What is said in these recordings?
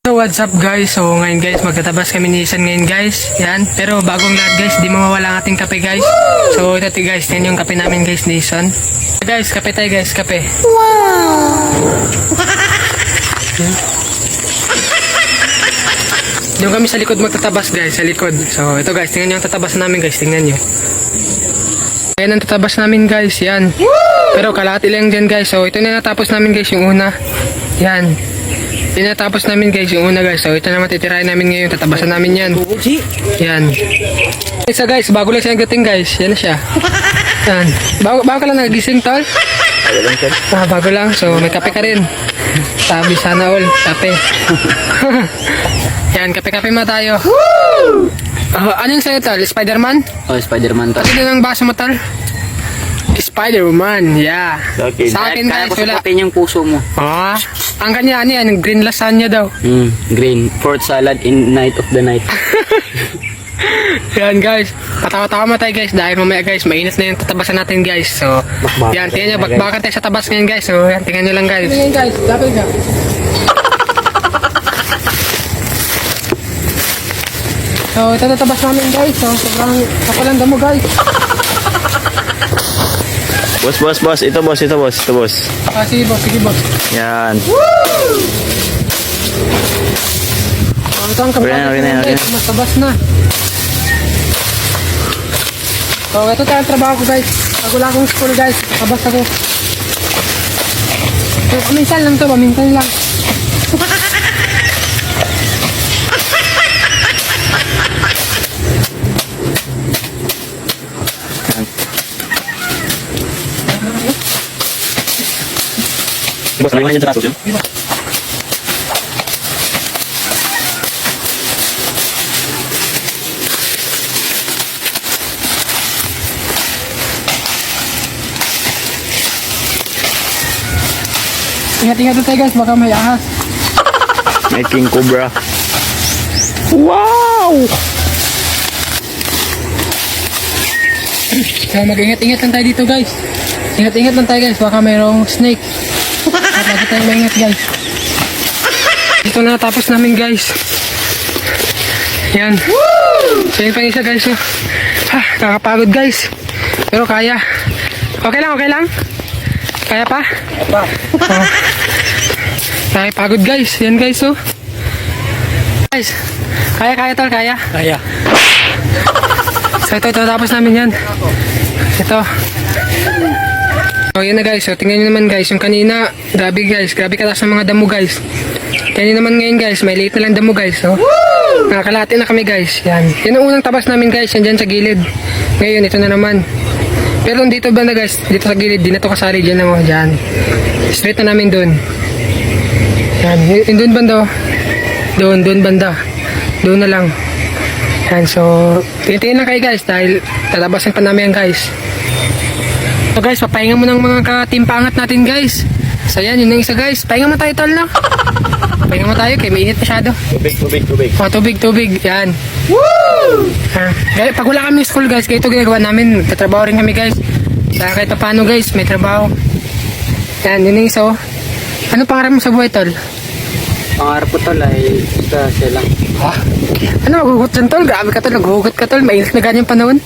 So what's up guys, so ngayon guys magtatabas kami ni Isan ngayon guys. Yan, pero bagong lahat guys, di mawawala ang ating kape guys. So ito guys, yan yung kape namin guys ni Isan. Guys, kape tayo guys, kape. Wow! Doon kami sa likod magtatabas guys, sa likod. So ito guys, tingnan nyo ang tatabas namin guys, tingnan nyo. Ayan ang tatabas namin guys, yan. Pero kalahati lang dyan guys, so ito na natapos namin guys yung una. Yan. Tinatapos namin guys yung una guys. So ito naman titirahin namin ngayon. Tatabasan namin yan. Yan. Isa guys, bago lang siya nagating guys. Yan na siya. Yan. Bago ka lang nagising tol? Bago lang. So may kape ka rin. Sabi sana all. Kape. Yan, kape-kape ma tayo. Ano yung sa'yo tol? Spider-Man? Oh, Spider-Man tol. Ano yung baso mo tol? Spider-Man, yeah. Okay. Sa akin guys, wala. Kaya yung puso mo. Ang kanya, ano yan, green lasagna daw. Green. Fruit salad in night of the night. Yan guys, patawa-tawa mo tayo guys dahil mamaya guys, mainit na yung tatabasan natin guys. So, yan, tingnan nyo, bakbakan tayo sa tabas ngayon guys. So, yan, tingnan nyo lang guys. Tingnan guys, dapat ka. So, ito tatabas namin guys. So, sobrang kapalan damo guys. Boss. Ito boss. Sige boss. Yan. So, ito ang kapalan namin guys, mas tabas na. So, ito tayo ang trabaho ko guys. Pag wala akong school guys, tabas ako. So, paminsan lang. Boss, ano yung traso dyan? Ingat-ingat tayo guys, baka may ahas. May king cobra. Wow! So mag-ingat-ingat lang tayo dito guys. Ingat-ingat lang tayo guys, baka mayroong snake. At lagi tayo maingat guys. Dito na tapos namin guys. Yan. So yun pang isa guys. Oh. Nakakapagod guys. Pero kaya. Okay lang? Kaya pa? Nakakapagod guys. Yan guys oh. Guys, kaya tol, kaya? Kaya. So ito tapos namin yan. Ito. So yun na guys, so tingnan nyo naman guys, yung kanina, grabe kataas ng mga damo guys. Kanina naman ngayon guys, may liit na lang damo guys. So, nakakalati na kami guys, yan. Yan ang unang tabas namin guys, yan dyan sa gilid. Ngayon, ito na naman. Pero dito banda guys, dito sa gilid, di na ito kasali dyan na mo, dyan. Straight na namin dun. Yan, yung dun banda, dun banda. Doon na lang. Yan, so, tingin lang kayo guys, dahil tatabasan pa namin yan guys. So guys, papahinga mo ng mga katimpangat natin guys. So yan, yun yung isa guys. Pahinga mo tayo tol na. Pahinga mo tayo, kaya mainit masyado. Tubig. Yan. Woo! Pag wala kami school guys, kaya ito ginagawa namin. Tatrabaho rin kami guys. Kaya kahit paano guys, may trabaho. Yan, yun yung isa. Ano pangarap mo sa buhay tol? Pangarap ko tol ay isa lang. Ano, magugot dyan tol? Grabe ka tol, naghugot ka tol. Mainit na ganyang panahon.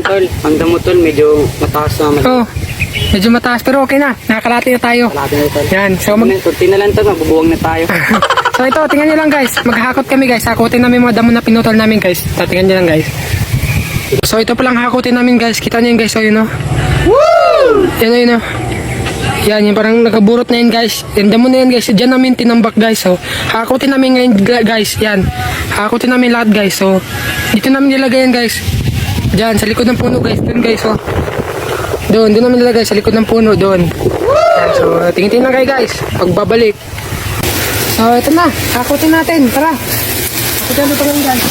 Tol, ang damo tol, medyo mataas naman. Oo. Medyo mataas pero okay na. Nakakalati na tayo. Yan. So Kunti na lang tol, magbubuwang na tayo. So ito, tingnan nyo lang guys. Maghahakot kami guys. Hakutin namin mga damo na pinutol namin guys. So tingnan nyo lang guys. So ito palang hakutin namin guys. Kita nyo yun guys. So yun o. Woo! Yan o. Yan, yung parang nakaburot na yun guys. Yung damo na yan guys. Diyan namin tinambak guys. So hakutin namin ngayon guys. Yan. Hakutin namin lahat guys. So dito namin nilagay yan guys. Diyan, sa likod ng puno guys. Doon guys oh. Doon namin nilagay sa likod ng puno. Doon. Yan, so tingin-tingin lang kayo guys. Pagbabalik. So ito na. Hakutin natin. Tara. Hakutin natin ito guys.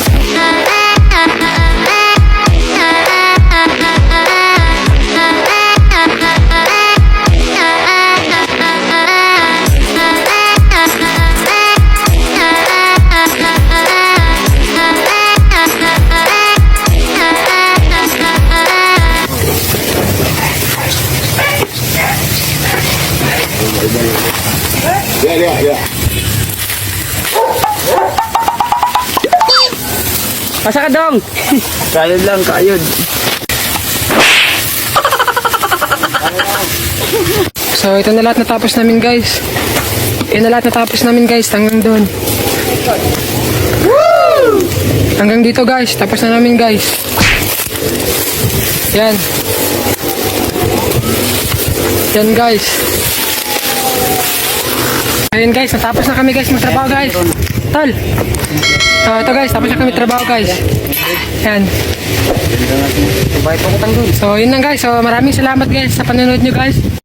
Yeah. Asa ka dong? Kayod lang, kayod. So ito na lahat natapos namin guys. Ito na lahat natapos namin guys. Hanggang doon. Hanggang dito guys. Tapos na namin guys. Yan. Yan guys. Ayun guys. Natapos na kami guys magtrabaho guys. Tol. So ito guys. Tapos na kami trabaho guys. Yan. So yun lang guys. So maraming salamat guys sa panonood nyo guys.